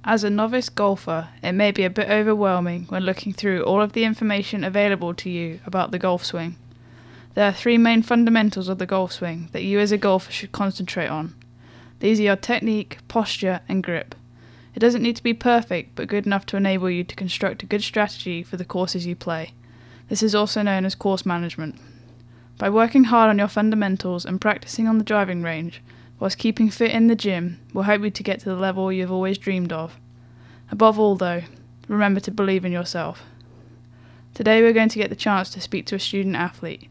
As a novice golfer, it may be a bit overwhelming when looking through all of the information available to you about the golf swing. There are three main fundamentals of the golf swing that you as a golfer should concentrate on. These are your technique, posture, and grip. It doesn't need to be perfect, but good enough to enable you to construct a good strategy for the courses you play. This is also known as course management. By working hard on your fundamentals and practicing on the driving range, whilst keeping fit in the gym, will help you to get to the level you've always dreamed of. Above all though, remember to believe in yourself. Today we're going to get the chance to speak to a student athlete.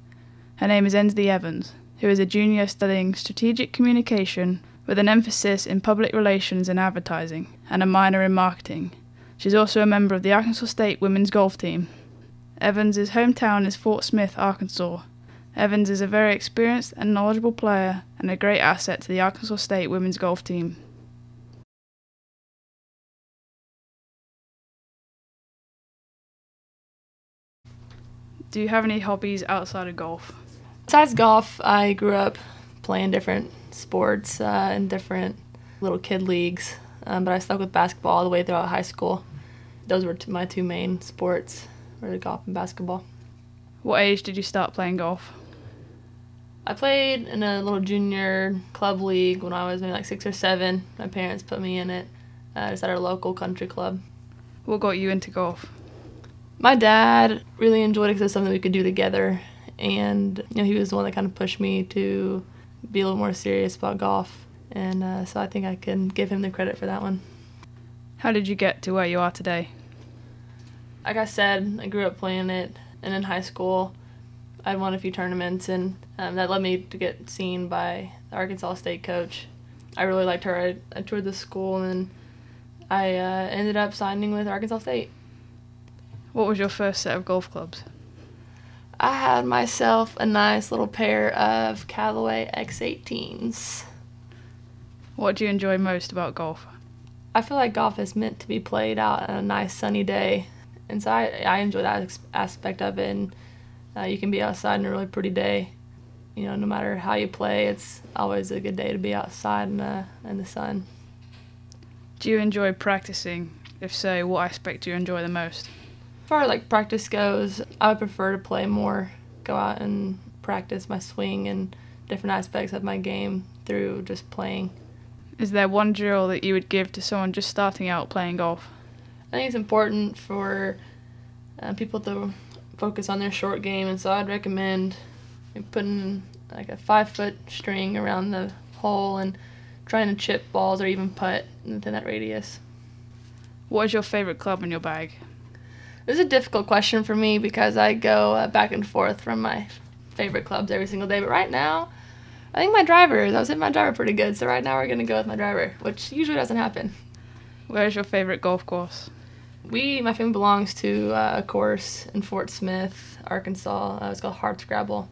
Her name is Ensley Evans, who is a junior studying strategic communication with an emphasis in public relations and advertising, and a minor in marketing. She's also a member of the Arkansas State women's golf team. Evans' hometown is Fort Smith, Arkansas. Evans is a very experienced and knowledgeable player and a great asset to the Arkansas State women's golf team. Do you have any hobbies outside of golf? Besides golf, I grew up playing different sports in different little kid leagues, but I stuck with basketball all the way throughout high school. Those were my two main sports, were golf and basketball. What age did you start playing golf? I played in a little junior club league when I was maybe like 6 or 7. My parents put me in it, just at our local country club. What got you into golf? My dad really enjoyed it because it was something we could do together, and he was the one that kind of pushed me to be a little more serious about golf, and so I think I can give him the credit for that one. How did you get to where you are today? Like I said, I grew up playing it, and in high school I won a few tournaments, and that led me to get seen by the Arkansas State coach. I really liked her. I toured the school, and then I ended up signing with Arkansas State. What was your first set of golf clubs? I had myself a nice little pair of Callaway X18s. What do you enjoy most about golf? I feel like golf is meant to be played out on a nice sunny day, and so I enjoy that aspect of it. And you can be outside on a really pretty day. No matter how you play, it's always a good day to be outside in the sun. Do you enjoy practicing? If so, what aspect do you enjoy the most? As far as practice goes, I would prefer to play more, go out and practice my swing and different aspects of my game through just playing. Is there one drill that you would give to someone just starting out playing golf? I think it's important for people to focus on their short game, and so I'd recommend putting a 5-foot string around the hole and trying to chip balls or even putt within that radius. What is your favorite club in your bag? This is a difficult question for me because I go back and forth from my favorite clubs every single day, but right now I think my driver. I was hitting my driver pretty good, so right now we're going to go with my driver, which usually doesn't happen. Where is your favorite golf course? My family belongs to a course in Fort Smith, Arkansas. It's called Hardscrabble.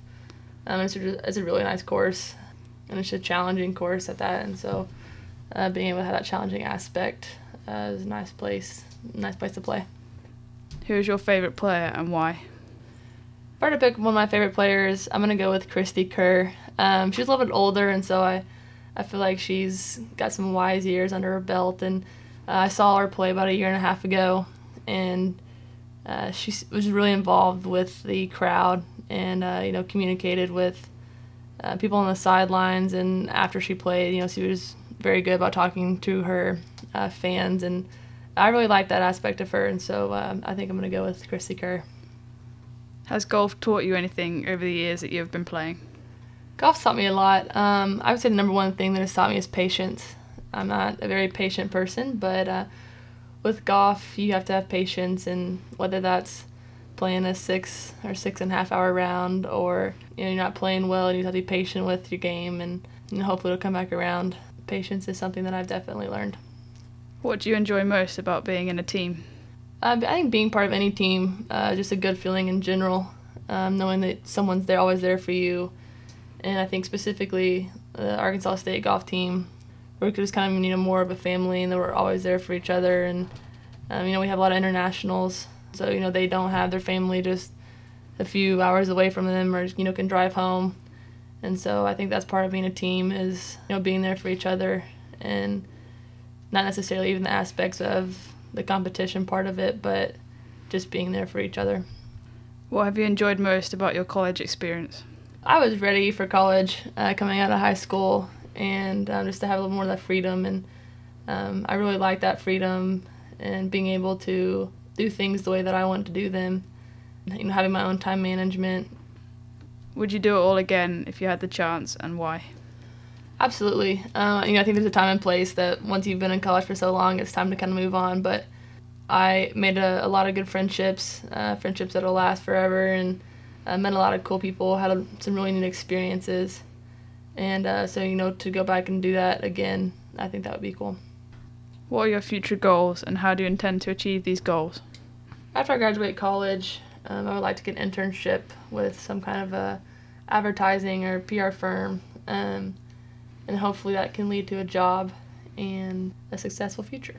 It's a really nice course, and it's a challenging course at that, and so being able to have that challenging aspect is a nice place to play. Who is your favorite player and why? If I were to pick one of my favorite players, I'm going to go with Christy Kerr. She's a little bit older, and so I feel like she's got some wise years under her belt, and I saw her play about 1.5 years ago, and she was really involved with the crowd and communicated with people on the sidelines, and after she played, she was very good about talking to her fans, and I really like that aspect of her, and so I think I'm going to go with Christy Kerr. Has golf taught you anything over the years that you've been playing? Golf's taught me a lot. I would say the number one thing that it's taught me is patience. I'm not a very patient person, but with golf, you have to have patience, and whether that's playing a 6 or 6.5 hour round, or you're not playing well and you have to be patient with your game, and hopefully it'll come back around. Patience is something that I've definitely learned. What do you enjoy most about being in a team? I think being part of any team, just a good feeling in general, knowing that someone's there, always there for you. And I think specifically the Arkansas State golf team, we're just kind of more of a family, and that we're always there for each other. And we have a lot of internationals, so they don't have their family just a few hours away from them, or can drive home. And so I think that's part of being a team is being there for each other and not necessarily even the aspects of the competition part of it, but just being there for each other. What have you enjoyed most about your college experience? I was ready for college coming out of high school, and just to have a little more of that freedom, and I really like that freedom and being able to do things the way that I want to do them, having my own time management. Would you do it all again if you had the chance, and why? Absolutely. I think there's a time and place that once you've been in college for so long, it's time to kind of move on, but I made a lot of good friendships, friendships that'll last forever, and met a lot of cool people, had some really neat experiences, and so to go back and do that again, I think that would be cool. What are your future goals, and how do you intend to achieve these goals? After I graduate college, I would like to get an internship with some kind of a advertising or PR firm, and hopefully that can lead to a job and a successful future.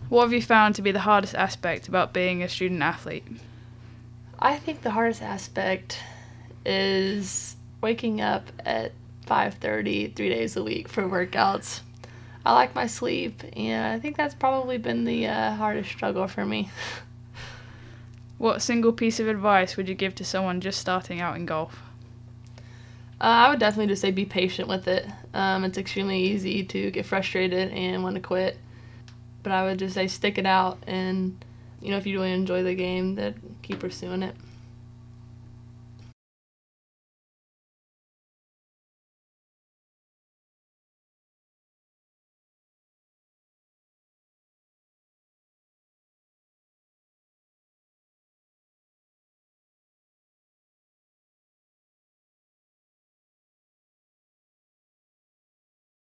What have you found to be the hardest aspect about being a student athlete? I think the hardest aspect is waking up at 5:30 3 days a week for workouts. I like my sleep, and I think that's probably been the hardest struggle for me. What single piece of advice would you give to someone just starting out in golf? I would definitely just say be patient with it. It's extremely easy to get frustrated and want to quit, but I would just say stick it out, and if you really enjoy the game, then keep pursuing it.